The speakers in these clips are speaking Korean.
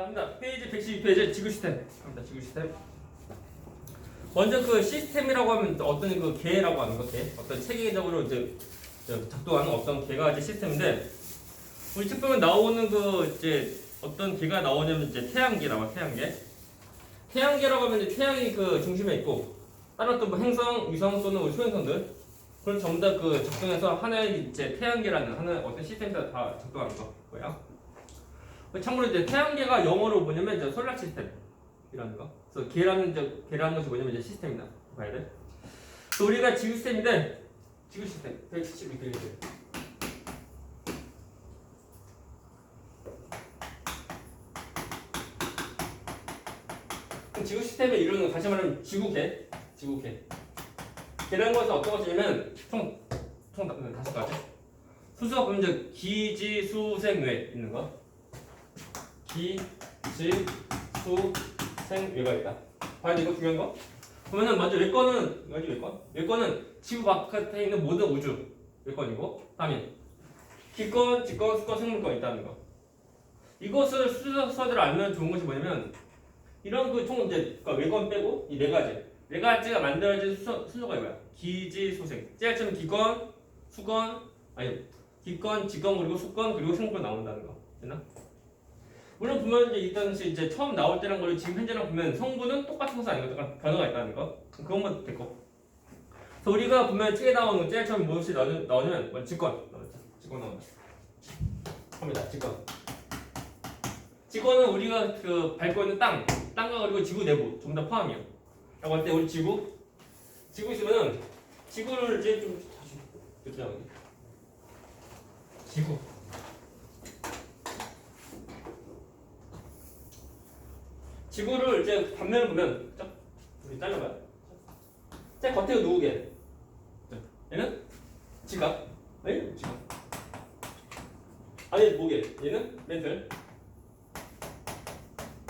자, 합니다. 페이지 112페이지 지구 시스템. 합니다. 지구 시스템. 먼저 그 시스템이라고 하면 어떤 그 개라고 하는 거, 개. 어떤 체계적으로 이제 작동하는 어떤 개가 이제 시스템인데, 우리 책 보면 나오는 그 이제 어떤 개가 나오냐면 이제 태양계 나와, 태양계. 태양계라고 하면 이제 태양이 그 중심에 있고, 다른 또 뭐 행성, 위성 또는 우리 소행성들, 그런 전부 다 그 작동해서 하나의 이제 태양계라는 하나의 어떤 시스템에서 다 작동하는 거고요. 참고로 이제 태양계가 영어로 뭐냐면 이제 솔라 시스템이라는 거. 그래서 개라는 것이 뭐냐면 이제 시스템이다. 봐야 돼. 또 우리가 지구 시스템인데, 지구 시스템 172페이지. 지구 시스템의 이론은 다시 말하면 지구계. 개라는 것은 어떤 것이냐면 총 5가지. 수수가 보면 이제 기지, 수, 생, 외 있는 거. 기, 지, 수, 생, 외가 있다. 봐야 돼, 이거 중요한 거. 그러면은 먼저 외권은 뭐지, 외권? 외권은 지구 바깥에 있는 모든 우주 외권이고, 다음에 기권, 직권, 수권, 생물권 있다는 거. 이것을 수서들 알면 좋은 것이 뭐냐면 이런 그 총 이제 그러니까 외권 빼고 이 네 가지가 만들어진 순서가 이거야. 기지, 수생. 제일 처음 기권, 수권, 아니 기권, 직권 그리고 수권 그리고 생물권 나온다는 거. 됐나? 물론 보면 일단 이제 처음 나올 때랑 걸 지금 현재랑 보면 성분은 똑같은 것은 아니고 약간 변화가 있다는 거. 그것만 됐고. 그래서 우리가 보면 책에 나오는 제일 처음 무엇이 나오냐면 뭐 직권 나왔죠. 직권 나온다. 합니다. 직권. 직권은 우리가 그 밟고 있는 땅과 그리고 지구 내부 전부 다 포함이요. 라고 할 때 우리 지구 있으면은 지구를 이제 좀 다시 듣자. 지구를 이제 단면을 보면 우리 잘라봐요. 제 겉에 누구게? 얘는 지각. 아니 지각. 아니 뭐게? 얘는 멘틀.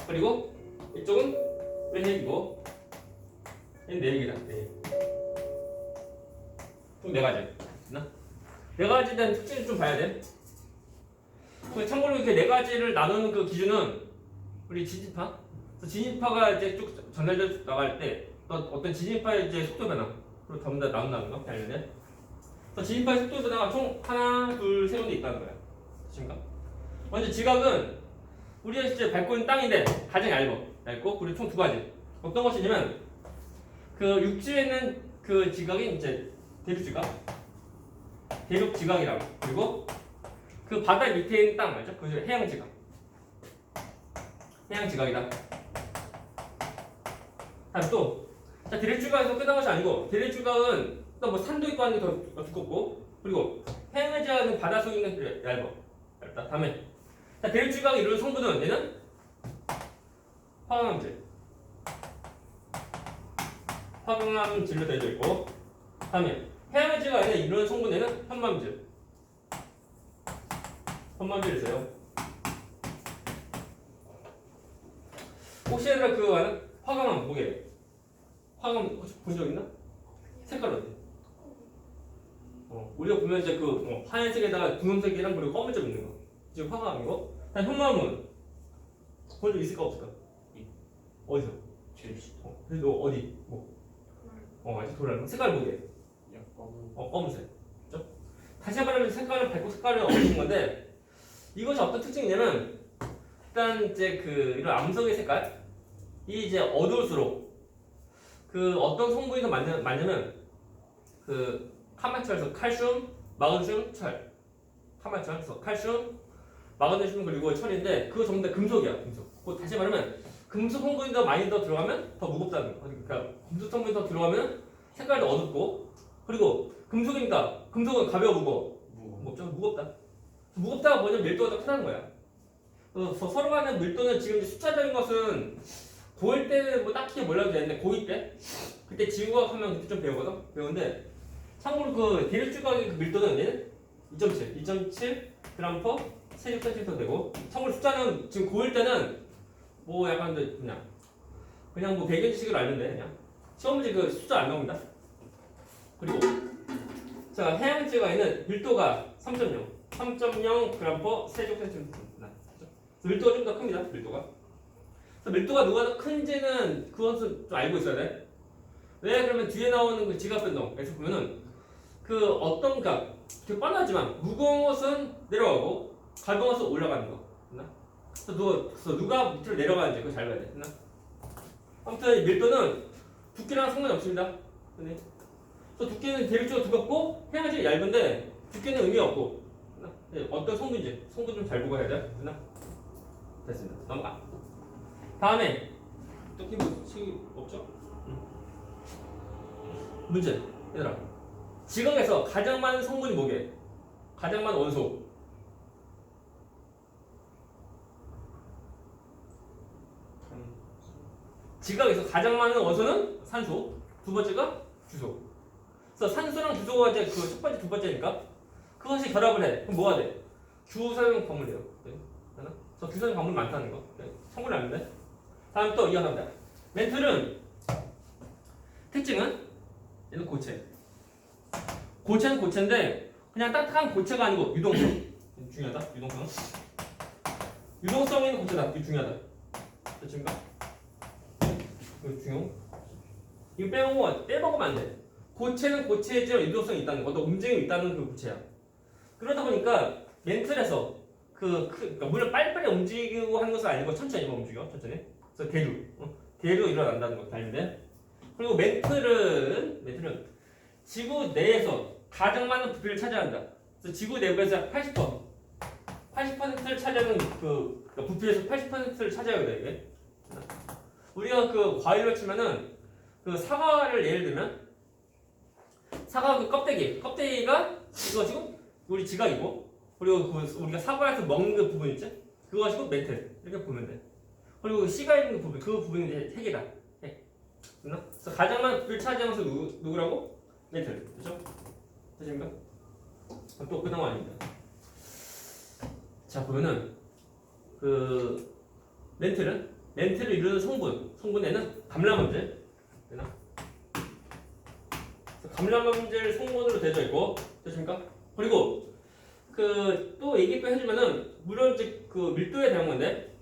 그리고 이쪽은 왼얘기고 얘는 내얘기다. 총 4가지. 됐나? 4가지에 대한 특징을 좀 봐야 돼. 참고로 이렇게 4가지를 나누는 그 기준은 우리 진입파. 진입파가 이제 쭉 전달돼 나갈 때 어떤 진입파의 이제 속도 변화 그리고 전부 다 나온다는 거 알겠네. 그래서 진입파의 속도 변화가 총 하나, 둘, 세 군데 있다는 거야. 그렇습니까? 먼저 지각은 우리가 이제 밟고 있는 땅인데 가장 얇고 그리고 총 2가지. 어떤 것이냐면 그 육지에 있는 그 지각이 이제 대륙 지각이라고. 그리고 그 바다 밑에 있는 땅 알죠? 그 해양 지각이다. 다음 또 대륙 지각에서 끝난 것이 아니고 대륙 지각은 또 뭐 산도 있고 하는 게 더 두껍고 그리고 해양 지각은 바다 속에 있는 게 얇다. 다음에 대륙 지각이 이루는 성분은 얘는 화강암질로 되어져 있고, 다음에 해양 지각에 이루는 성분에는 현무암질이 있어요. 혹시 얘들아 그거 아는 화강암 뭐게? 화강 혹시 본 적 있나? 색깔 어때? 우리가 보면 이제 그 하얀색에다가 분홍색이랑 그리고 검은 점 있는 거. 지금 화강암이고, 다음 현무암은 본 적 있을까 없을까? 어디서? 그래서 너 어디? 아직 돌아가는 색깔 뭐게? 검은색. 그렇죠? 다시 말하면 색깔을 밝고 색깔을 어두운 건데 이것이 어떤 특징이냐면 일단 이제 그 이런 암석의 색깔이 이제 어두울수록 그 어떤 성분이 더 많냐면 그 카마철에서 칼슘, 마그네슘, 철. 카마철에서 칼슘, 마그네슘 그리고 철인데 그거 전부 다 금속이야. 금속. 다시 말하면 금속 성분이 더 많이 더 들어가면 더 무겁다는 거. 그러니까 금속 성분이 더 들어가면 색깔도 어둡고 그리고 금속이니까 금속은 가벼우고 무겁다. 무겁다가 뭐냐면 밀도가 더 크다는 거야. 그래서 서로 간의 밀도는 지금 숫자적인 것은 고1 때는 뭐 딱히 몰라도 되는데 고2 때 그때 지구과학 하면 그때 좀 배우는데 참고로 그 대륙 지각의 그 밀도는 얘는 2.7 g/세제곱센티미터 되고 참고로 숫자는 지금 고1 때는 뭐 약간 그냥 뭐 배경 지식으로 알면 돼. 그냥 시험 문제 그 숫자 안 나옵니다. 그리고 자 해양 지각에는 밀도가 3.0 g/세제곱센티미터 밀도가 좀 더 큽니다. 밀도가 그래서 밀도가 누가 더 큰지는 그것은 좀 알고 있어야 돼. 왜 그러면 뒤에 나오는 그 지각 변동에서 보면은 그 어떤 값 되게 뻔하지만 무거운 것은 내려가고 가벼운 것은 올라가는 거. 됐나? 그래서 누가 밑으로 내려가는지 그거 잘 봐야 돼. 됐나? 아무튼 이 밀도는 두께랑 상관이 없습니다. 네. 그래서 두께는 대립적으로 두껍고 해양지 얇은데 두께는 의미 없고. 네. 어떤 성분인지 성분 좀 잘 보고 해야 돼. 됐나? 됐습니다. 넘어가. 다음에 또 기본 식 없죠? 문제. 얘들아. 지각에서 가장 많은 성분이 뭐게? 가장 많은 원소. 지각에서 가장 많은 원소는 산소. 두 번째가 주소. 그래서 산소랑 주소가 이제 그 첫 번째, 두 번째니까 그것이 결합을 해. 그럼 뭐가 돼? 주사용 광물이에요. 네. 그래서 주사용 광물 많다는 거. 네. 성분이 아닌데. 다음 또 이어갑니다. 멘틀은 특징은 얘는 고체. 고체는 고체인데 그냥 딱딱한 고체가 아니고 유동성. 중요하다. 유동성. 유동성 있는 고체다. 이게 중요하다. 됐습니까? 이거 중요. 이거 빼먹으면 안 돼. 고체는 고체지만 유동성이 있다는 거, 어떤 움직임이 있다는 그 고체야. 그러다 보니까 멘틀에서 그러니까 물론 빨리빨리 움직이고 하는 것은 아니고 천천히 움직여, 천천히. 그래서 대류 일어난다는 거 알는데. 그리고 멘틀은 지구 내에서 가장 많은 부피를 차지한다. 그래서 지구 내부에서 80%를 차지하는 그러니까 부피에서 80%를 차지하게 돼 이게. 우리가 그 과일로 치면은 그 사과를 예를 들면 사과 그 껍데기가 이거 지금 우리 지각이고 그리고 그 우리가 사과에서 먹는 그 부분 있지? 그거 가지고 멘틀 이렇게 보면 돼. 그리고 씨가 있는 부분 그 부분이 이제 핵이다. 핵. 그래서 가장 많은 부피를 차지하는 것은 누구라고? 멘틀. 그렇죠? 되십니까? 또 그나마 아닙니다. 자 보면은 그 멘틀을 이루는 성분에는 감람원질, 감람원질 성분으로 되어 있고, 됐습니까? 그리고 그 또 얘기 또 해주면은 물론 이제 그 밀도에 대한 건데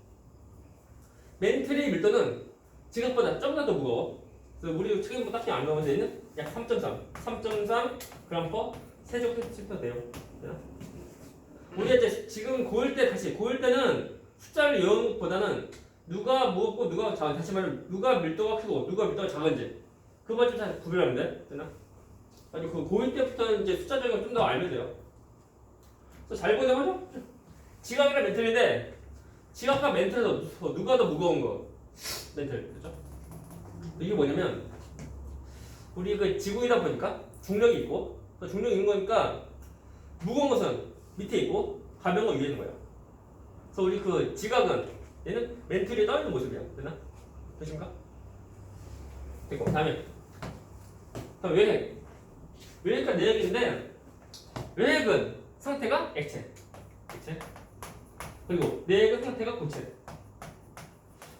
멘틀의 밀도는 지각보다 좀 더 무거워. 그래서 우리 책임보 딱히 안 나오는 데는 약 3.3 g/. 세제곱미터 돼요. 우리가 이제 지금 고일 때는 숫자를 외우는 것보다는 누가 무겁고 누가 작은, 다시 말해 누가 밀도가 크고 누가 밀도가 작은지 그거 좀 잘 구별하면 돼. 되나? 아니 그 고일 때부터는 이제 숫자적인 걸 좀 더 알면 돼요. 그래서 잘 보자마자 지각이랑 멘틀인데 지각과 멘틀에서 누가 더 무거운 거? 멘틀. 그죠? 이게 뭐냐면 우리 그 지구이다 보니까 중력이 있고 그 중력이 있는 거니까 무거운 것은 밑에 있고 가벼운 건 위에 있는 거예요. 그래서 우리 그 지각은 얘는 멘틀이 떠 있는 모습이야. 되나? 되십니까? 됐고 다음에 외핵. 외핵과 내핵인데 외핵은 상태가 액체. 그리고 내핵은 상태가 고체.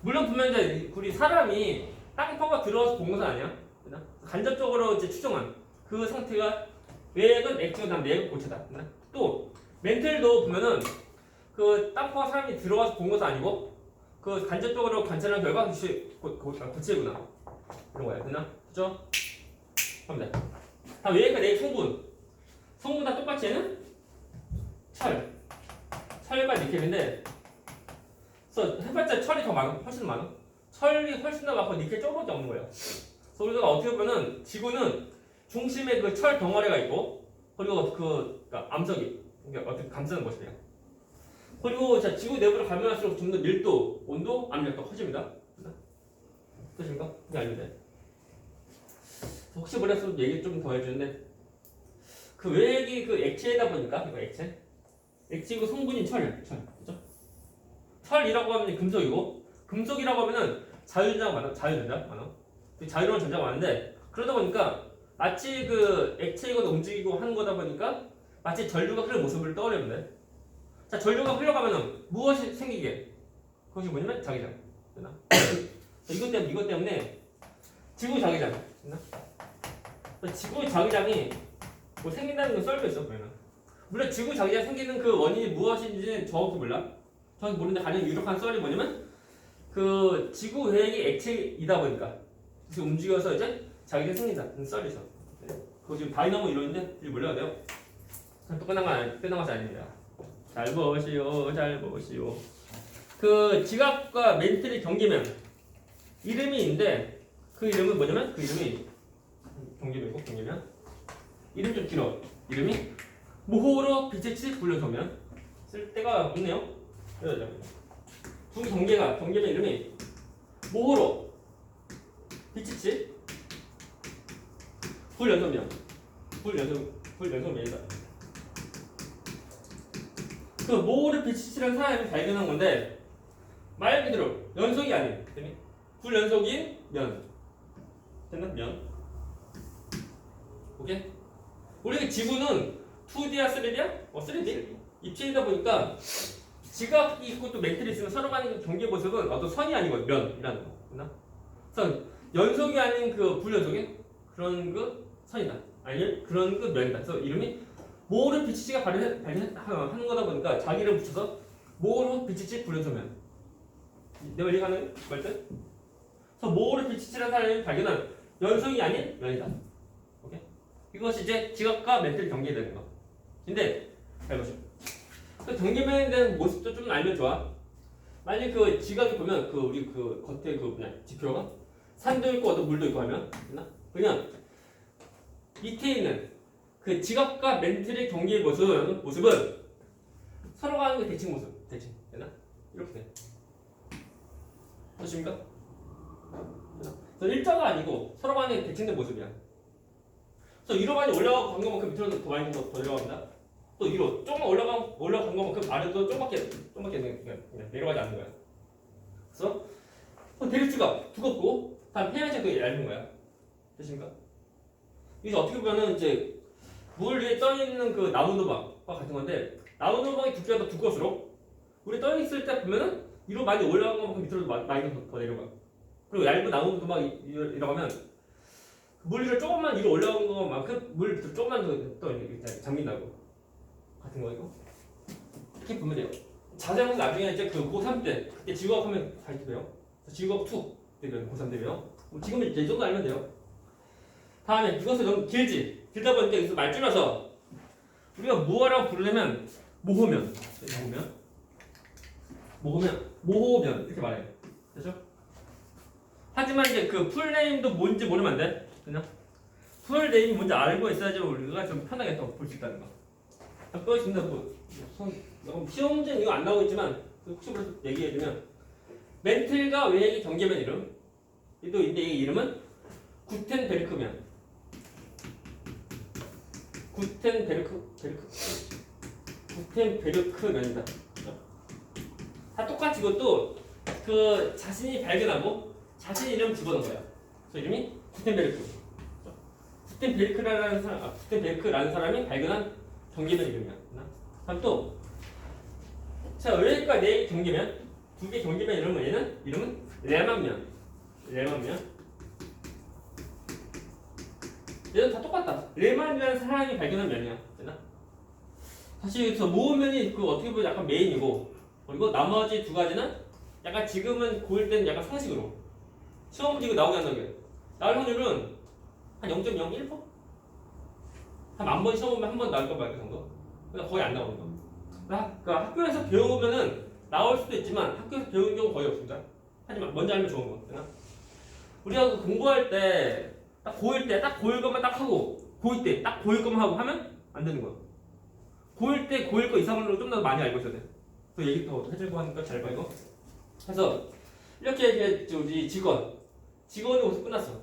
물론 분명 이제 우리 사람이 땅파가 들어와서 본 것은 아니야. 되나? 간접적으로 이제 추정한 그 상태가 외핵은 액체고 난 내핵은 고체다. 되나? 또 멘틀도 보면은 그 땅파가 사람이 들어와서 본 것은 아니고 그 간접적으로 관찰한 결과 고체구나 이런 거야. 되나? 그죠? 합니다. 다 외핵과 내핵 성분 다 똑같이 얘는 철과 니켈인데 그래서 해봤자 철이 더 많아. 훨씬 많아. 철이 훨씬 더 많고 니켈 조금밖에 없는 거예요. 그래서 우리가 어떻게 보면 지구는 중심에 그 철 덩어리가 있고 그리고 그러니까 암석이 그러니까 어떻게 감싸는 모습이야. 그리고 자 지구 내부로 가면 갈수록 좀 더 밀도, 온도, 압력도 커집니다. 그렇습니까? 이게 알면 혹시 몰라서 얘기 좀 더 해주는데 그 외핵이 그 액체이다 보니까 이거 액체이고 성분인 그죠? 철이라고 하면 금속이고 금속이라고 하면은 자유전자가 많아. 자유로운 전자가 많은데 그러다 보니까 마치 그 액체이고 움직이고 하는 거다 보니까 마치 전류가 흐르는 모습을 떠올리면 돼. 자, 전류가 흘러가면은 무엇이 생기게? 그것이 뭐냐면 자기장. 되나? 이것 때문에 지구 자기장. 되나? 지구 자기장이 뭐 생긴다는 건 썰려 있어 보면은. 물론 지구 자기장 생기는 그 원인이 무엇인지는 정확히 몰라. 정확히 모르는데 가장 유력한 썰이 뭐냐면 그 지구 외액이 액체이다 보니까 그래서 움직여서 이제 자기가 생긴다. 썰이죠. 그거 지금 다이나모 이론인데 이제 몰라야 돼요. 또 끝난 것이 아닙니다. 잘 보시오, 잘 보시오. 그 지갑과 멘틀의 경계면 이름이 있는데 그 이름은 뭐냐면 그 이름이 경계면 이름 좀 길어. 이름이 모호로 빛의 불려서면 쓸 데가 없네요. 두 경계면 이름이 모호로 빛이 불연소면이다. 그 모호로 빛이라는 사람이 발견한 건데 말 그대로 연속이 아닌 불연속인 면. 됐나? 면. 오케이? 우리 지구는 2D야 3D야? 3D? 입체이다 보니까 지각이 있고 또 멘틀이 있으면 서로 간의 경계 모습은 어떤 선이 아니고 면이라는 거. 됐나? 그래서 연속이 아닌 그 불연속인 그런 그 선이다. 아니 그런 그 면이다. 그래서 이름이 모호로 빛이치가 발견하는 거다 보니까 자기를 붙여서 모호로 빛이치 불연소면. 내 원리 가는 말들? 그래서 모호로 빛이치라는 사람이 발견한 연속이 아닌 면이다. 오케이? 이것이 이제 지각과 멘틀 경계되는 거. 근데 잘 보시오. 그 경계면에 대한 모습도 좀 알면 좋아. 만약 그 지각이 보면 그 우리 그 겉에 그 뭐냐 지표가 산도 있고 어떤 물도 있고 하면 그냥 밑에 있는 그 지각과 멘틀의 경계의 모습은 서로 가는 그 대칭 모습. 대칭. 되나? 이렇게 돼. 보십니까? 그래서 일자가 아니고 서로 간의 대칭된 모습이야. 그래서 위로 많이 올라간 것만큼 밑으로 더 많이 더 내려갑니다. 또 위로 조금 올라간 것만큼 아래도 조금밖에 그냥 내려가지 않는 거야. 그래서 대립주가 두껍고 다음 해양색도 얇은 거야. 되십니까? 이게 어떻게 보면은 이제 물 위에 떠 있는 그 나무도막과 같은 건데 나무도막이 두께가 더 두꺼울수록 우리 떠 있을 때 보면은 위로 많이 올라간 것만큼 밑으로 많이 더 내려가. 그리고 얇은 나무도막이라고 하면 물 위로 조금만 위로 올라간 것만큼 물 밑으로 조금만 더 잠긴다고 같은 거 이거 이렇게 보면 돼요. 자세한 건 나중에 이제 그 고3 때 그때 지구과학 하면 잘 돼요. 지구과학 2 되면 고3 되면 지금은 이제 이 정도 알면 돼요. 다음에 이것은 너무 길다 보니까 여기서 말 줄여서 우리가 무엇이라고 부르냐면 모호면 이렇게 말해요. 됐죠? 하지만 이제 그 풀네임도 뭔지 모르면 안 돼. 그냥 풀네임이 뭔지 알고 있어야지 우리가 좀 편하게 더 볼 수 있다는 거. 또 있습니다. 시험 문제는 이거 안 나오고 있지만 혹시 모르서 얘기해주면 멘틀과 외액의 경계면 이름 또 있는데 이 이름은 구텐베르크면. 구텐베르크면이다. 다 똑같이 이것도 그 자신이 발견하고 자신 이름 집어넣은 거야. 그래서 이름이 구텐베르크라는 사람이 발견한 경계면 이름이야. 다음 또 자, 외액과 내액의 경계면 두 개 경계면 이름은 레만면. 얘는 다 똑같다. 레만이라는 사람이 발견한 면이야. 되나? 사실 여기서 모호면이 그 어떻게 보면 약간 메인이고 그리고 나머지 두 가지는 약간 지금은 고일 때는 약간 상식으로 시험 문제 이거 나오게 한다게 나올 확률은 한 0.01%? 한 1000번 시험 보면 한 번 나올까 말까 정도? 그러니까 거의 안 나오는 거. 그러니까 학교에서 배우면은 나올 수도 있지만 학교에서 배우는 경우 거의 없습니다. 하지만 먼저 알면 좋은 거. 되나? 우리가 그 공부할 때 딱 고일 때 딱 고일 것만 딱 하고 고일 때 딱 고일 것만 하고 하면 안 되는 거야. 고일 때 고일 거 이상으로 좀 더 많이 알고 있어야 돼. 또 얘기 더 해주고 하니까 잘 봐 이거. 그래서 이렇게 우리 직원의 모습 끝났어.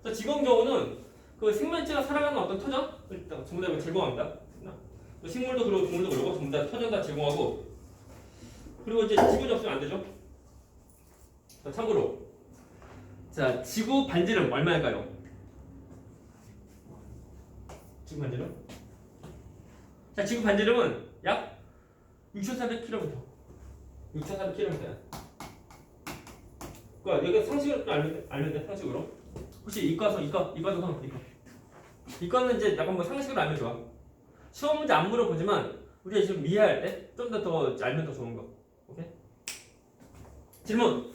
그래서 직원 경우는 그 생명체가 살아가는 어떤 터전 일단 전부 다 제공합니다. 식물도 그러고 동물도 그러고 전부 다 터전 다 제공하고 그리고 이제 지구이 없으면 안 되죠. 자, 참고로 자 지구 반지름 얼마일까요? 지구 반지름? 자 지구 반지름은 약 6,400km. 6,400km야. 그러니까 여기 상식으로 알면 돼. 상식으로. 혹시 이과는 이제 약간 뭐 상식으로 알면 좋아. 시험 문제 안 물어보지만 우리가 지금 이해할 때 좀 더 알면 더 좋은 거. 오케이? 질문.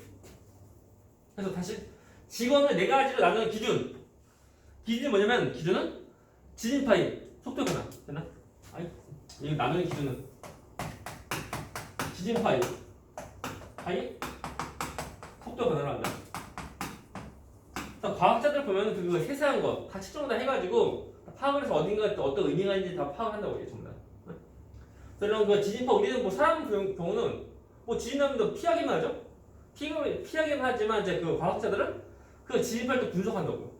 그래서 다시 직원을 네 가지로 나누는 기준이 뭐냐면 기준은 지진 파이 속도 변화 됐나? 아니 이거 나누는 기준은 지진 파이 속도 변화를 한다. 그래서 과학자들 보면 그 세세한 거 다 측정 다 해가지고 파악을 해서 어딘가 또 어떤 의미가 있는지 다 파악을 한다고 해요 전부 다. 그래서 이런 그 지진파 우리는 뭐 사람 경우는 뭐 지진 나면 피하기만 하죠. 피하기만 하지만 이제 그 과학자들은 그 지진파를 또 분석한다고요.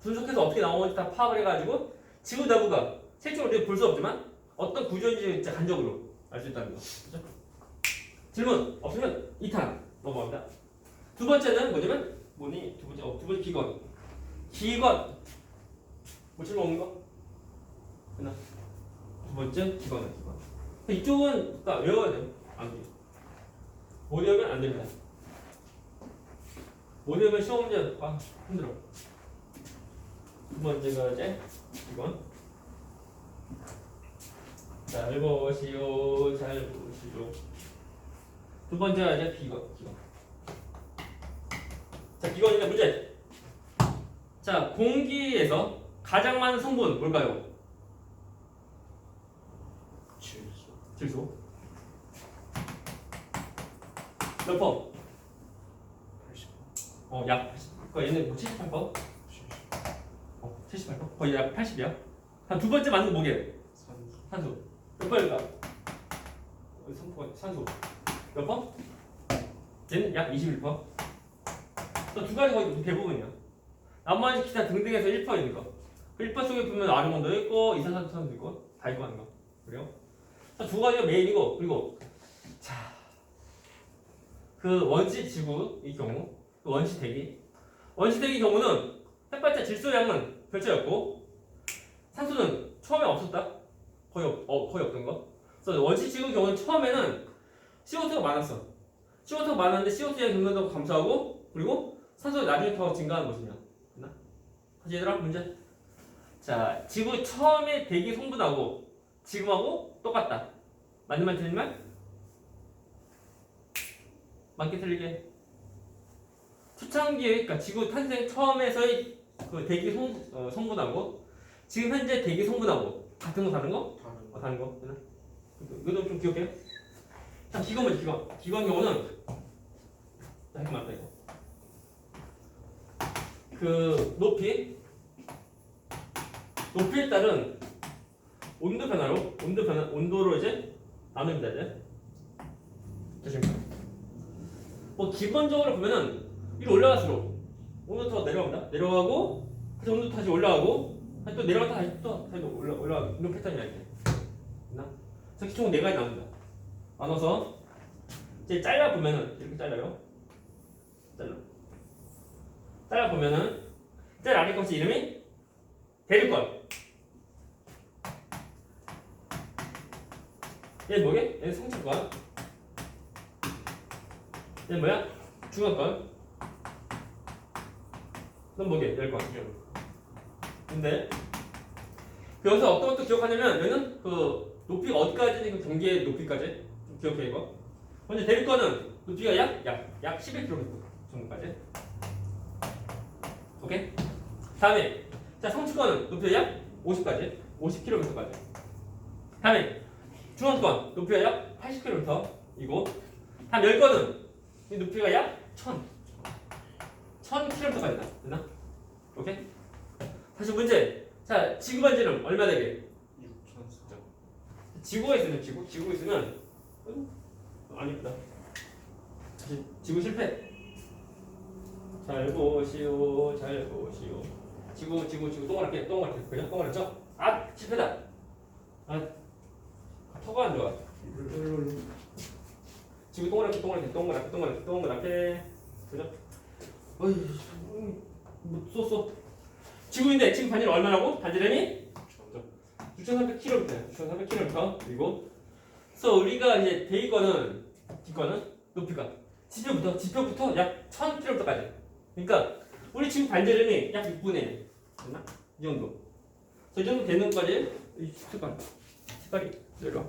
분석해서 어떻게 나오는지 다 파악을 해가지고 지구 내부가 실제로 우리가 볼 수 없지만 어떤 구조인지 진짜 간접으로 알 수 있다는 거. 그렇죠? 질문 없으면 2탄 넘어갑니다. 두 번째는 뭐냐면 두 번째 기관 뭐 질문 없는 거? 됐나? 두 번째 기관. 이쪽은 딱 외워야 돼요. 안 돼. 못 외우면 안 됩니다. 못 외우면 시험 문제 힘들어. 두 번째가 이제 기관. 잘 보시오. 두 번째가 이제 기관. 자, 기관인데 문제. 자, 공기에서 가장 많은 성분 뭘까요? 질소. 몇 퍼? 80%. 약 80%. 그러니까 얘는 뭐 78퍼? 78퍼? 거의 약 80이야. 한 두 번째 맞는 거 뭐게? 산소. 몇 퍼일까? 산소. 몇 퍼? 얘는 약 21퍼. 또 두 가지 거의 대부분이야. 나머지 기타 등등해서 1퍼인 거. 그 1퍼 속에 보면 아르곤도 있고 이산화탄소도 있고 다 있고 하는 거. 그래요? 두 가지가 메인이고 그리고 자, 그 원시 지구의 경우 원시 대기 경우는 햇볕의 질소량은 별차였고 산소는 처음에 없었다. 거의 없던 거. 그래서 원시 지구 경우는 처음에는 CO2가 많았어. CO2가 많았는데 CO2의 경로도 감소하고 그리고 산소가 나중에 더 증가하는 것이냐. 됐나? 다시 얘들아 문제. 자, 지구 처음에 대기 성분하고 지금하고 똑같다. 맞는 말 틀린 말? 맞게 틀리게. 초창기에 그러니까 지구 탄생 처음에서의 그 대기 성분하고 지금 현재 대기 성분하고 같은 거 다른 거? 다른 거. 이것도 좀 기억해요. 자, 기관 뭐지 기관 경우는 이렇게 맞다 이거. 그 높이에 따른 온도로 이제 나눕니다 이제. 되십니까? 뭐 기본적으로 보면은 위로 올라갈수록 온도 더 내려갑니다. 내려가고 그래서 온도 다시 올라가고 또 내려갔다 다시 올라가고 이런 패턴이야 이렇게. 됐나? 그래서 총 4가지 나옵니다. 나눠서 이제 잘라 보면은 이렇게 잘라요. 잘라 보면은 제일 아래 값의 이름이 대륙권. 얘는 뭐게? 얘는 상층권. 얘는 뭐야? 중간권. 넌 뭐게? 열권. 근데 여기서 어떤 것도 기억하냐면 얘는 그 높이가 어디까지인지 그 경계의 높이까지 좀 기억해 이거. 먼저 대륙권은 높이가 약 11km 정도까지. 오케이? 다음에 자 성층권은 높이가 약 50km까지. 다음에 중앙권 높이가 약 80km이고 다음 열권은 높이가 약 1000km까지 됐나? 오케이? 다시 문제. 자 지구 반지름 얼마 되게? 6,000. 지구가 있으면 지구 있으면 아닙니다. 다시 지구 실패. 잘 보시오. 지구 동그랗게 그죠? 동그랗죠? 아 실패다. 아 터가 안 좋아. 지구 동그랗게 그죠? 어이 뭐 쏘. 지구인데 지구 반지름 얼마라고? 반지름이 6,300km. 그리고 그래서 우리가 이제 대기권은 높이가 지표부터 약 1000km까지. 그러니까 우리 지금 반지름이 약 6분의 1 됐나? 이 정도. 이 정도 되는 것까지 이 색깔이 내려와.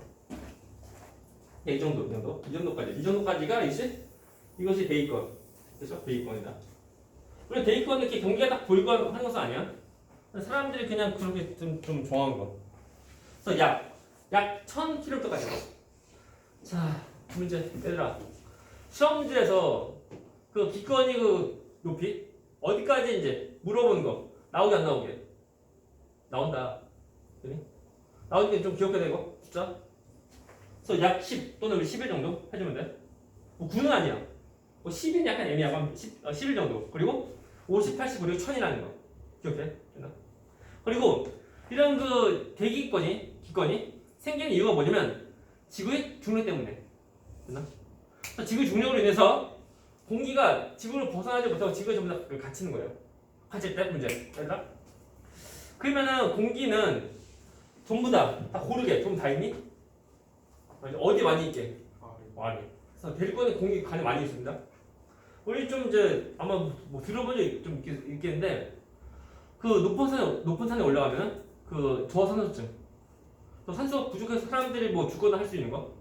이 정도까지. 이 정도까지가 이것이 대기권. 그래서 대기권이다. 원래 대기권은 이렇게 경계가 딱 보이고 하는 것은 아니야. 사람들이 그냥 그렇게 좀 좋아하는 거. 그래서 약 1000km까지. 자, 문제 얘들아. 시험지에서 그 기권이 그 높이 어디까지 이제 물어보는 거 나오게 안 나오게? 나온다. 그니? 나오니까 좀 기억해야 되고 숫자. 그래서 약 10 또는 11 정도 해주면 돼. 뭐 9는 아니야. 뭐 10은 약간 애매하고 11 정도. 그리고 50, 80 그리고 1000이라는 거 기억해? 됐나? 그리고 이런 그 기권이 생기는 이유가 뭐냐면 지구의 중력 때문에. 됐나? 지구의 중력으로 인해서 공기가 지구를 벗어나지 못하고 지구에 전부 다 갇히는 거예요. 갇힐 때 문제. 됐나? 그러면은 공기는 전부 다 고르게 좀 다 있니? 어디 많이 있게? 많이. 그래서 대륙권에 공기 간이 많이 있습니다. 우리 좀 이제 아마 뭐 들어본 적 좀 있겠는데 그 높은 산에 올라가면 그 저산소증, 또 산소가 부족해서 사람들이 뭐 죽거나 할 수 있는 거.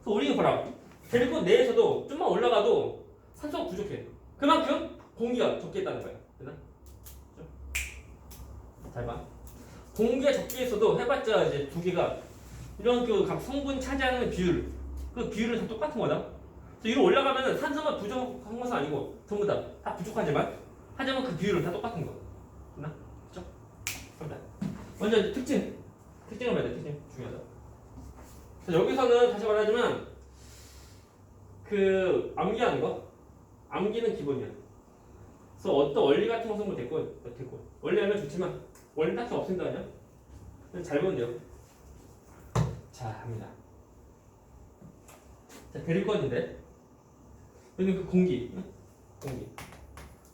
그래서 우리는 봐라 대륙권 내에서도 좀만 올라가도 산소가 부족해. 그만큼 공기가 적게 있다는 거야. 됐나? 잘 봐. 공기가 적게 있어도 해봤자 이제 두 개가 이런 그 각 성분 차지하는 비율, 그 비율은 다 똑같은 거다. 그래서 위로 올라가면은 산소가 부족한 것은 아니고 전부 다 부족하지만 하지만 그 비율은 다 똑같은 거. 됐나? 그렇죠? 그럼 먼저 이제 특징을 봐야 돼. 특징 중요하다. 그래서 여기서는 다시 말하지만 그 암기하는 거, 암기는 기본이야. 그래서 어떤 원리 같은 것은 뭐 됐고 원리 알면 좋지만 원리 딱히 없습니다 그냥. 잘 보면 돼요. 자, 합니다. 자, 대륙권인데 여기는 그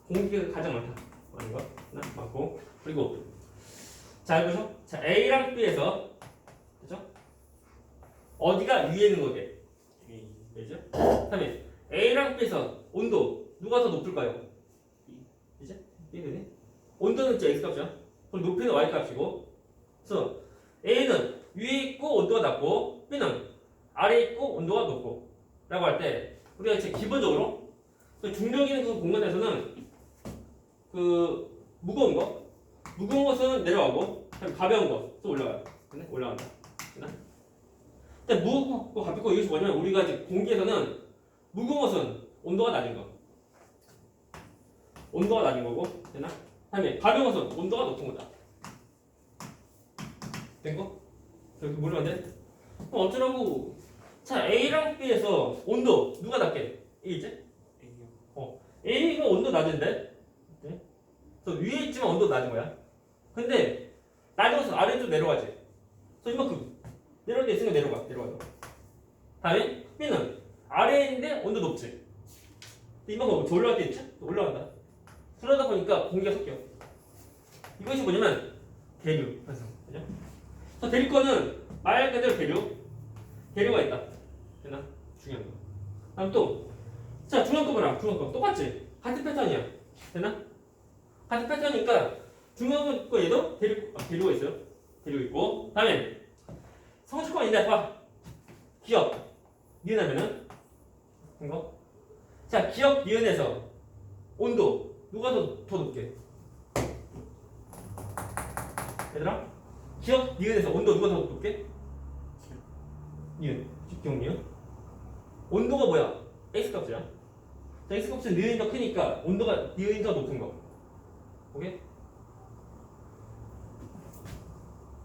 공기가 가장 많다. 많은 거, 많고 그리고 자, 보죠. 자, A랑 B에서 그죠? 어디가 위에 있는 거게? 그죠? 그다음에 A랑 B에서 온도 누가 더 높을까요? 이제 B는 온도는 이제 X 값이야. 그럼 높이는 Y 값이고, 그래서 A는 위에 있고 온도가 낮고 B는 아래에 있고 온도가 높고 라고 할 때 우리가 이제 기본적으로 중력 있는 그 공간에서는 그 무거운 것은 내려가고 가벼운 것은 올라가요. 근데 올라간다. 근데 무겁고 가볍고 이것이 뭐냐면 우리가 이제 공기에서는 무거운 것은 온도가 낮은 거고, 되나? 다음에 가벼운 것은 온도가 높은 거다. 된 거? 여기 모르면 안 돼? 그럼 어쩌라고? 자, A랑 B에서 온도 누가 낮게? A지? A가 온도 낮은데? 네? 그래서 위에 있지만 온도 낮은 거야. 근데 낮은 것은 아래로 내려가지. 그래서 이만큼 내려올 때 있으면 내려가. 다음에 B는 아래에 있는데 온도 높지. 이만큼 올라갈 때 있지? 올라간다. 그러다 보니까 공기가 섞여. 이것이 뭐냐면 대류 현상. 그죠? 그래서 대류권은 말 그대로 대류가 있다. 됐나? 중요한 거. 다음 또, 자, 중간 거 봐라. 중간 거 똑같지? 같은 패턴이야. 됐나? 같은 패턴이니까 중간 거 얘도 대류가 있어요. 대류 있고. 다음에 성취권인데 봐. 기억 니은하면은 이거. 자, 기억 니은에서 온도 누가 더 높게? 얘들아, 기억 니은에서 온도 누가 더 높게? 니은, 기억 니은. 온도가 뭐야? X값이야. 자, X값은 니은이 더 크니까 온도가 니은이 더 높은 거. 오케이?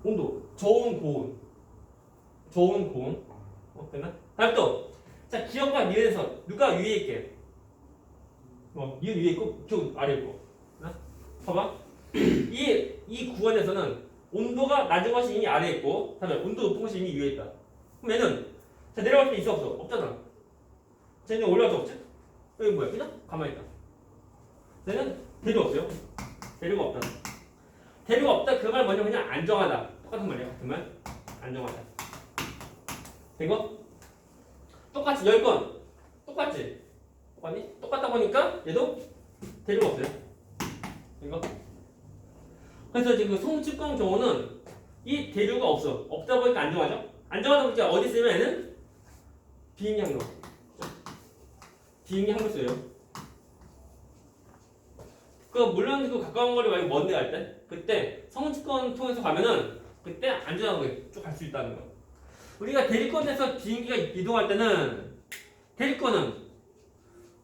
온도, 저온, 고온. 됐나? 다음 또, 자, 기억과 니은에서 누가 위에 있게? 니은 위에 있고, 기억 아래에 있고. 됐나? 봐봐. 이 구간에서는 온도가 낮은 것이 이미 아래에 있고, 다음에 온도 높은 것이 이미 위에 있다. 그럼 얘는 자, 내려갈 때 있어 없어? 없잖아. 쟤는 올라갈 수 없지? 여기 뭐야? 그냥 가만히 있다. 쟤는 대류가 없어요. 대류가 없다. 대류가 없다. 그 말 뭐냐? 그냥 안정하다. 똑같은 말이야. 같은 말. 안정하다. 된 거? 똑같이 10건. 똑같지? 똑같니? 똑같다 보니까 얘도 대류가 없어요. 된 거? 그래서 지금 송축권 경우는 이 대류가 없다 보니까 안정하죠? 안정하다 보니까 어디 쓰면 얘는 비행량로. 비행량로 써요. 물론 그 가까운 거리 말고 먼데 갈 때, 그때 성층권 통해서 가면은 그때 안전하게 쭉 갈 수 있다는 거. 우리가 대리권에서 비행기가 이동할 때는 대리권은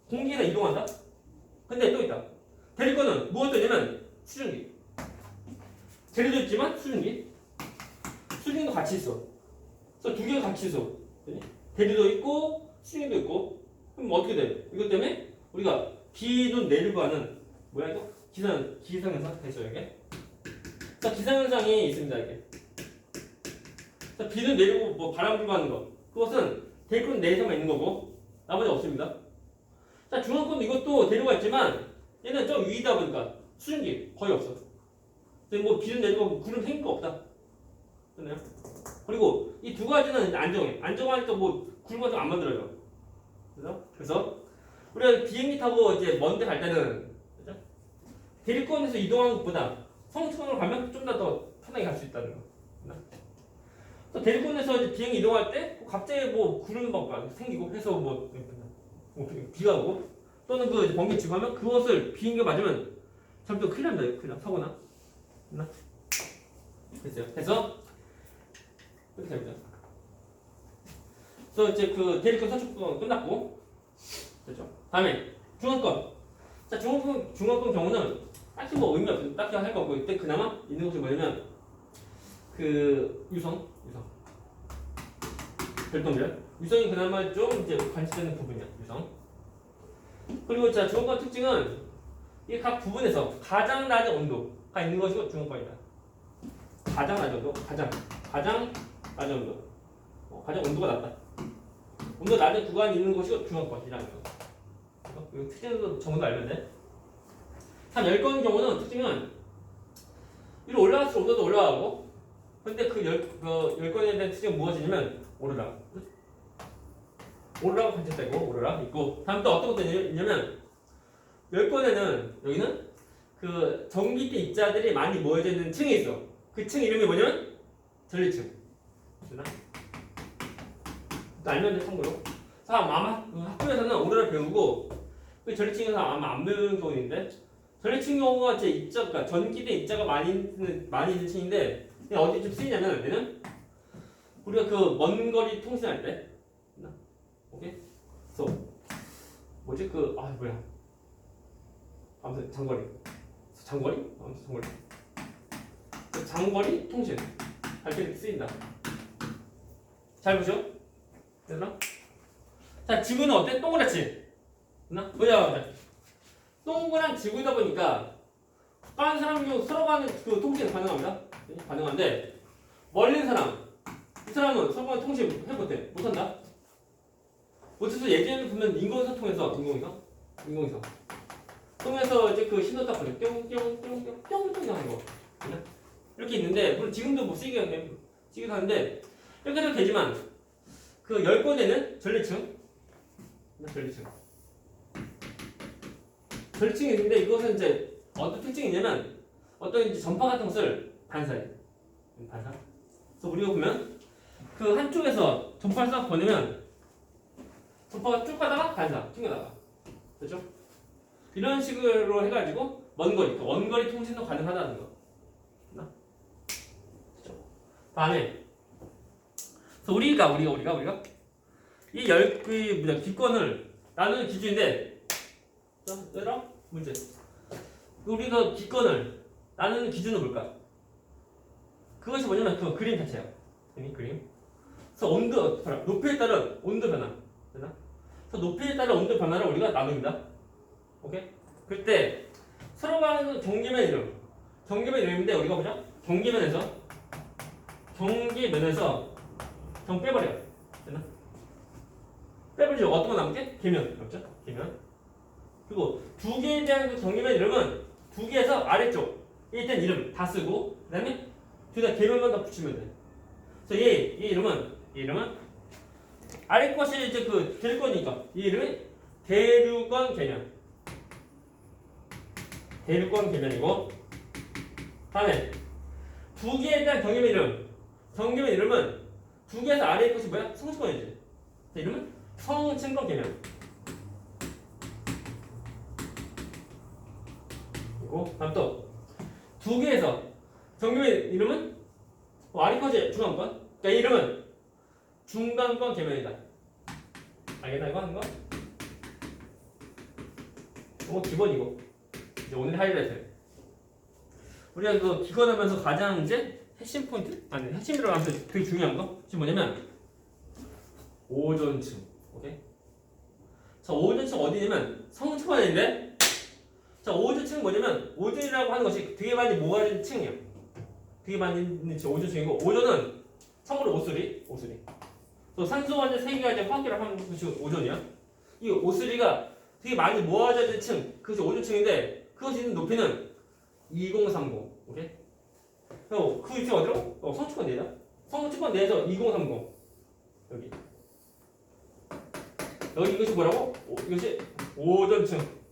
공기가 이동한다. 근데 또 있다. 대리권은 무엇도 있냐면 수증기. 대리도 있지만 수증기. 수증기도 같이 있어. 그래서 두 개가 같이 있어. 대리도 있고 수증기도 있고. 그럼 어떻게 돼? 이것 때문에 우리가 비는 내리고 하는 뭐야 이거? 기상현상 됐죠 이게? 자 기상현상이 있습니다 이게. 자 비는 내리고 뭐 바람 불고 하는 거. 그것은 대리권 내에서만 있는 거고 나머지 없습니다. 자 중앙권 이것도 대류가 있지만 얘는 좀 위이다 보니까 수증기 거의 없어. 뭐 비는 내리고 구름 생길 거 없다. 됐나요? 그리고 이 두 가지는 안정해. 안정하니까 뭐 구름 같은 거 안 만들어요. 그래서 우리가 비행기 타고 이제 먼데 갈 때는 그죠? 대리권에서 이동하는 것보다 성층권으로 가면 좀 더 편하게 갈 수 있다는 거. 그래서 대리권에서 이제 비행기 이동할 때 갑자기 뭐 구름 막 생기고 해서 뭐 비가 오고 또는 그 번개 치고 하면 그것을 비행기가 맞으면 잠깐 큰일 납니다. 큰일 나. 사고나. 됐나? 됐어요. 그래서 이렇게 됩니다. 그래서 이제 그 대리권 선축권 끝났고 됐죠. 다음에 중앙권. 자 중앙권 경우는 딱히 뭐 의미 없어요. 딱히 할 거 없고 이때 그나마 있는 것이 뭐냐면 그 유성 별똥별 유성이 그나마 좀 이제 관찰되는 부분이야. 유성. 그리고 자 중앙권 특징은 이 각 부분에서 가장 낮은 온도가 있는 것이 중앙권이다. 가장 낮은 온도, 가장 낮은 온도, 가장 온도가 낮다. 온도 낮은 구간이 있는 것이 중앙권이라는 거. 이 특징도 전부 알면 돼. 한 10건 경우는 특징은 위로 올라갈수록 온도도 올라가고, 근데 그 10건에 대한 특징은 무엇이냐면 오로라. 오로라가 관찰되고 오로라 있고, 다음 또 어떤 것도 있냐면 10건에는 여기는 그 전기대 입자들이 많이 모여져 있는 층이 있어. 그 층 이름이 뭐냐면 전리층. 되나? 알면 돼 참고로. 자, 아마 학교에서는 오로라 배우고 그 전리층에서 아마 안 배우는 경우 있는데 전리층 경우가 제 입자, 그러니까 전기대 입자가 많이 있는 층인데 어디쯤 쓰이냐면 얘는 우리가 그 먼 거리 통신할 때, 오케이? 그래서 뭐지 뭐야? 아무튼 장거리. 아무튼 장거리 통신 할 때 쓰인다. 잘 보죠? 됐나? 자, 지구는 어때? 동그랗지? 됐나? 보자. 동그란 지구이다 보니까 가까운 사람 경우 서로 간의 그 통신이 가능합니다. 가능한데 멀리 있는 사람, 이 사람은 서로 간의 통신 못해. 못한다. 못해서 예전에 보면 인공위성 통해서 이제 그 신호 딱 보내 뿅뿅뿅뿅뿅뿅 하는 거 이렇게 있는데 물론 지금도 뭐 쓰기도 하는데 이렇게 해도 되지만 그 10건에는 전리층이 있는데 이것은 이제 어떤 특징이 있냐면 어떤 이제 전파 같은 것을 반사해. 그래서 우리가 보면 그 한쪽에서 전파를 싹 보내면 전파가 쭉 가다가 반사 튕겨나가. 그렇죠? 이런 식으로 해가지고 원거리 통신도 가능하다는 거. 그렇죠? 다음에 그래서 우리가 이 기권을 나누는 기준인데, 얘들아 문제. 우리가 기권을 나누는 기준은 뭘까? 그것이 뭐냐면 그 그림 자체야. 그림. 그래서 높이에 따른 온도 변화. 되나? 그래서 높이에 따른 온도 변화를 우리가 나눕니다. 오케이? 그때 서로 간의 경계면 이름인데 우리가 보자. 경계면에서 경 빼버려. 됐나? 빼버리죠. 어떤 거 남게? 계면. 그렇죠? 계면. 그리고 두 개에 대한 그 경계면 이름은 두 개에서 아래쪽 일단 이름 다 쓰고 그 다음에 둘 다 계면만 더 붙이면 돼. 그래서 얘 이름은 아래 것이 이제 그 대류권이니까 이 이름이 대류권 계면이고 다음에 두 개에 대한 경계면 이름은 두 개에서 아래의 것이 뭐야? 성층권이지. 이름은 성층권 계면. 그리고 다음 또 두 개에서 정규의 이름은 아리까지 중간권. 그러니까 이름은 중간권 계면이다. 알겠나 이거 하는 거? 이거 기본이고 이제 오늘 하이라이트. 우리가 그 기권하면서 가장 이제 핵심 포인트? 아니 핵심이라고 하면서 되게 중요한 거 지금 뭐냐면 오존층. 오케이? 자 오존층 어디냐면 성초반인데 자 오존층은 뭐냐면 오존이라고 하는 것이 되게 많이 모아진 층이야. 되게 많이 있는 오존층이고 오존은 참고로 오수리. 또 산소 원자 3개가 이제 화학계를 하는 것이 오존이야. 이 오수리가 되게 많이 모아져 있는 층 그것이 오존층인데 그것이 있는 높이는 2030. 오케이? 그리고 그 위치 어디로? 성층권 내자. 성층권 내에서 2030 여기 이것이 뭐라고? 이것이 오존층.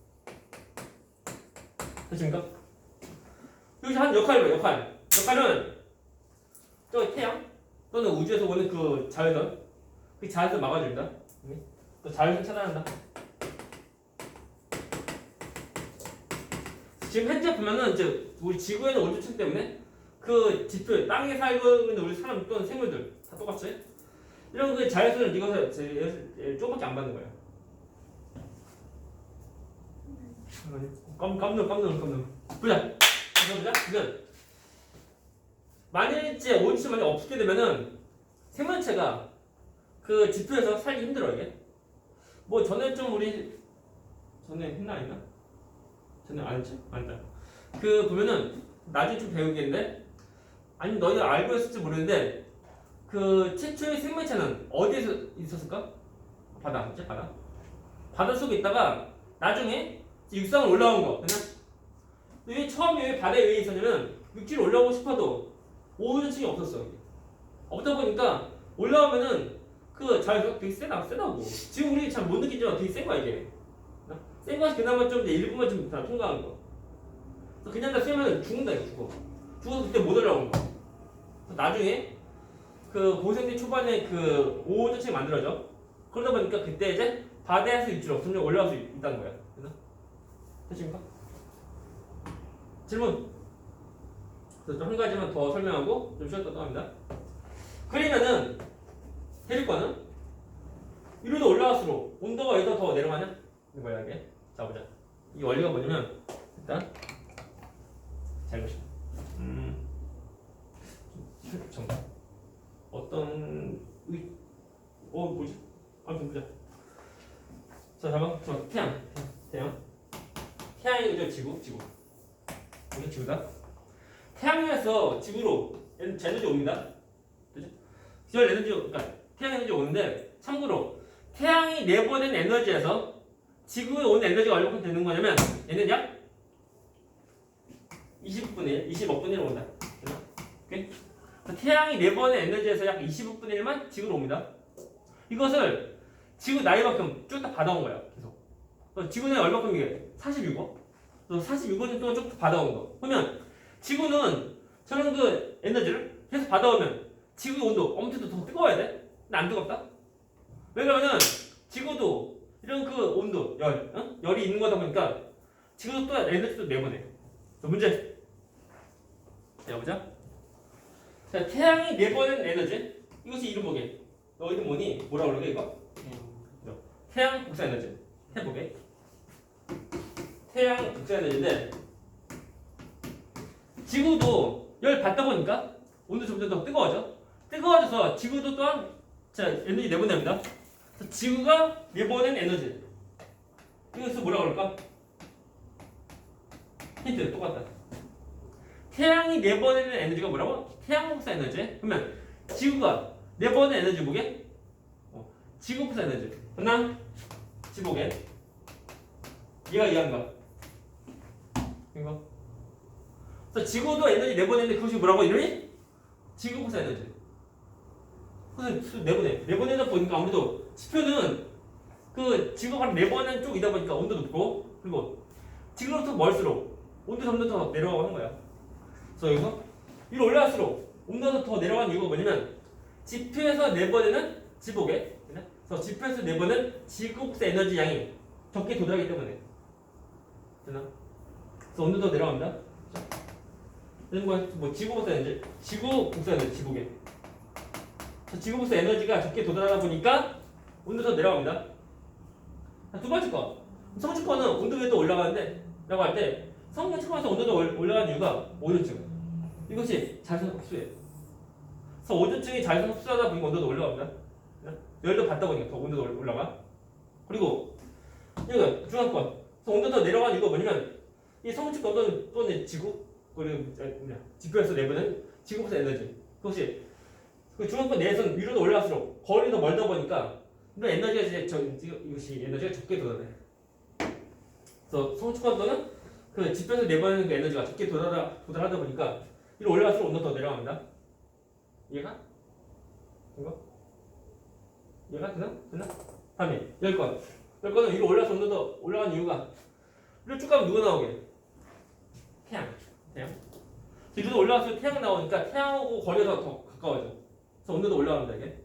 됐습니까? 여기서 한 역할이에요. 역할은 저기 태양 또는 우주에서 오는 그 자외선 그 자외선 막아줍니다. 또 자외선 차단한다. 지금 현재 보면은 이제 우리 지구에는 오존층 때문에 그 지표 땅에 살고 있는 우리 사람 또는 생물들 다 똑같이 이런 그 자외선을 이거서 조금밖에 안 받는 거예요. 깜놀. 보자. 그러면 만일 이제 오존층 만약 없게 되면은 생명체가 그 지표에서 살기 힘들어 이게. 뭐 전에 좀 우리 전에 했나 아닌가? 전에 안 했지? 아니다. 그 보면은 나중에 좀 배우겠는데 아니 너희들 알고 있을지 모르는데 그 최초의 생명체는 어디에서 있었을까? 바다, 그치? 바다 속에 있다가 나중에 육상으로 올라온 거 그냥 왜 처음에 왜 바다에 왜 있었냐면 육지로 올라오고 싶어도 오존층이 없었어 여기. 없다 보니까 올라오면은 그 자외선 되게 세다고 지금 우리 잘 못 느끼지만 되게 센 거야 이게. 센 것이 그나마 좀 이제 일부만 좀 다 통과한 거. 그냥 다 쐬면 죽는다 이거 죽어서 그때 못 올라오는 거. 나중에 그 고생대 초반에 그 오존층이 만들어져. 그러다 보니까 그때 이제 바다에서 육지로 점점 올라갈 수 있다는 거야. 됐습니까? 질문. 그래서 좀 한 가지만 더 설명하고 좀 쉬었다 또 합니다. 그러면은 대륙과는 위로도 올라갈수록 온도가 여기서 더 내려가냐? 이거야 이게. 자 보자. 이 원리가 뭐냐면 일단 잘 보시오. 정답. 어떤 뭐지? 아무튼 보자. 자 잠깐 저 태양. 태양이 이제 지구. 이게 지구다. 태양에서 지구로 에너지 옵니다. 그죠? 열 에너지 그러니까 태양 에너지 오는데 참고로 태양이 내보낸 에너지에서 지구에 오는 에너지가 얼마큼 되는 거냐면 얘는 약 20분의 1, 20억 분의 1 온다. 오케이? 태양이 내보낸 에너지에서 약 20억 분의 1만 지구로 옵니다. 이것을 지구 나이만큼 쭉 다 받아온 거야. 계속. 지구는 얼마큼 이게 46억? 46억 동안 쭉 받아온 거. 그러면 지구는 저런 그 에너지를 계속 받아오면 지구의 온도 엄청 더 뜨거워야 돼? 근데 안 뜨겁다? 왜 그러면은 지구도 이런 그 온도, 열이 있는 거다 보니까 지구도 또 에너지도 내보내. 문제. 자, 보자. 자, 태양이 내보낸 에너지. 이것이 이름 보게. 너희들 뭐라 그러게 이거? 태양 복사 에너지. 해보게. 태양 복사 에너지인데 지구도 열 받다 보니까 온도 점점 더 뜨거워져서 지구도 또한 자 에너지 내보냅니다. 지구가 내보낸 에너지 이것을 뭐라고 그럴까? 힌트 똑같다. 태양이 내보내는 에너지가 뭐라고? 태양 복사 에너지. 그러면 지구가 내보낸 에너지 보게? 지구 복사 에너지. 하나 지보게. 얘가 이해한가? 이거. 그래서 지구도 에너지 내보내는데 그것이 뭐라고 이름이? 지구 복사 에너지. 그래서 내보내다 보니까 아무래도 지표는 그 지구가 내보내는 쪽이다 보니까 온도 높고 그리고 지구로부터 멀수록 온도 점점 더 내려가고 하는 거야. 그래서 여기서 위로 올라갈수록 온도가 더 내려가는 이유가 뭐냐면 지표에서 내보내는 지보게. 그래서 지표에서 내보내는 지구 복사 에너지 양이 적게 도달하기 때문에. 되나? 그래서 온도 더 내려갑니다. 뭐 지구 복사 에너지, 지구 복사 에너지, 지구계. 지구 복사 에너지가 적게 도달하다 보니까 온도 더 내려갑니다. 두 번째 거, 성층권은 온도 위도 올라가는데 라고 할 때 성층권에서 온도가 올라가는 이유가 오존층. 이것이 자외선 흡수예요. 그래서 오존층이 자외선 흡수하다 보니까 온도도 올라갑니다. 열도 받다 보니까 더 온도도 올라가. 그리고 이거 중앙권, 그래서 온도가 더 내려가는 이유가 뭐냐면 이 성층권 또는 지구 그리고 지표에서 내보는 지구에서 에너지. 그것이 그 중앙권 내에서는 위로도 올라갈수록 거리가 더 멀다 보니까 이런 에너지가 이것이 에너지가 적게 도달해. 그래서 성층권도는 그 지표에서 내보내는 그 에너지가 적게 도달하다 보니까 위로 올라갈수록 온도가 더 내려갑니다. 이해가? 이거? 이해가 되나? 다음에 열건은 위로 올라서 온도가 더 올라가는 이유가 위로 쭉 가면 누가 나오게? 태양. 위로 올라갈수록 태양 나오니까 태양하고 거리가 더 가까워져. 그래서 온도도 올라갑니다 이게.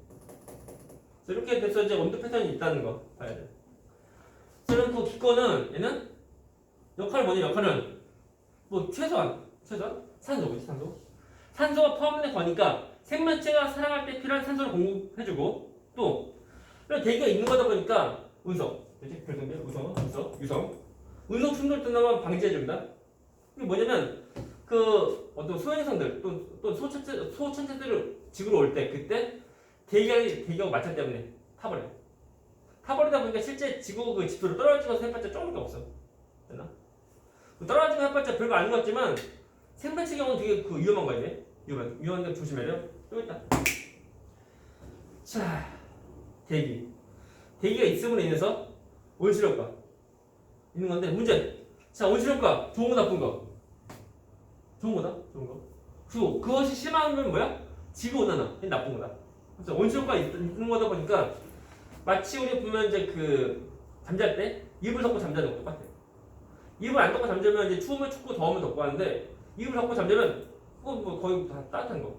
그래서 이렇게 돼서 이제 온도 패턴이 있다는 거 봐야 돼. 그럼 그 기권은 얘는 역할은 뭐 최소한 산소가 포함된 거니까 생명체가 살아갈 때 필요한 산소를 공급해주고 또 대기가 있는 거다 보니까 운송 운송 충돌 등을 방지해줍니다. 이게 뭐냐면 그 어떤 소행성들 또 소천체들을 지구로 올 때 그때 대기하고 마찰 때문에 타버리다 보니까 실제 지구 그 지표로 떨어지면서 해봤자 조금밖에 없어. 됐나? 떨어지면 해봤자 별거 아닌 것 같지만 생명체 경우는 되게 그 위험한 거 아니네? 위험한데 조심해야 돼요. 또 있다. 자, 대기가 있음으로 인해서 온실효과 있는 건데 문제. 자, 온실효과 좋은 거 나쁜 거? 좋은 거다. 그리고 그것이 심하면 뭐야? 지구 온난화. 이게 나쁜 거다. 그래서 온실효과 있는 거다 보니까 마치 우리 보면 이제 그 잠잘 때 이불 덮고 잠자는 거 똑같아. 이불 안 덮고 잠자면 이제 추우면 춥고 더우면 덥고 하는데 이불 덮고 잠자면 뭐 거의 다 따뜻한 거.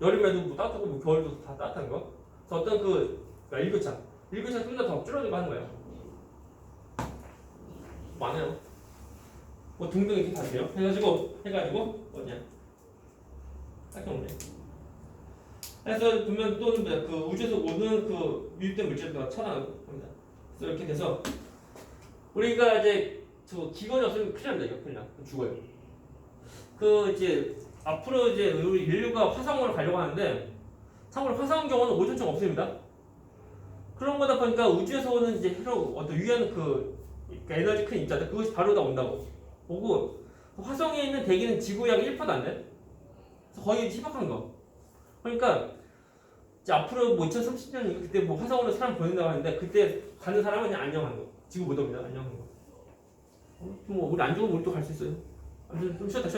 여름에도 뭐 따뜻하고 뭐 겨울도 다 따뜻한 거. 그래서 어떤 일교차 좀 더 줄어들고 하는 거예요. 많아요. 뭐 등등 이렇게 다 돼요. 해가지고 어디야? 딱 오네. 그래서 보면 또는 그 우주에서 오는 그 유입된 물질도 차단합니다. 그래서 이렇게 돼서 우리가 이제 저 기관이 없으면 큰일 납니다. 이거 큰일 나. 죽어요. 그 이제 앞으로 이제 우리 인류가 화성으로 가려고 하는데 참고로 화성 경우는 오존층 없습니다. 그런 거다 보니까 우주에서 오는 이제 어떤 유해한 그 에너지 큰 입자들 그것이 바로 다 온다고 보고 화성에 있는 대기는 지구 약 1%도 안 돼. 그래서 거의 희박한 거. 그러니까 이제 앞으로 뭐 2030년 그때 뭐 화성으로 사람 보낸다고 하는데 그때 가는 사람은 그냥 안녕한 거. 지구 못 옵니다. 안녕한 거. 뭐 우리 안 죽으면 우리 또 갈 수 있어요. 아무튼 좀 쉬었다.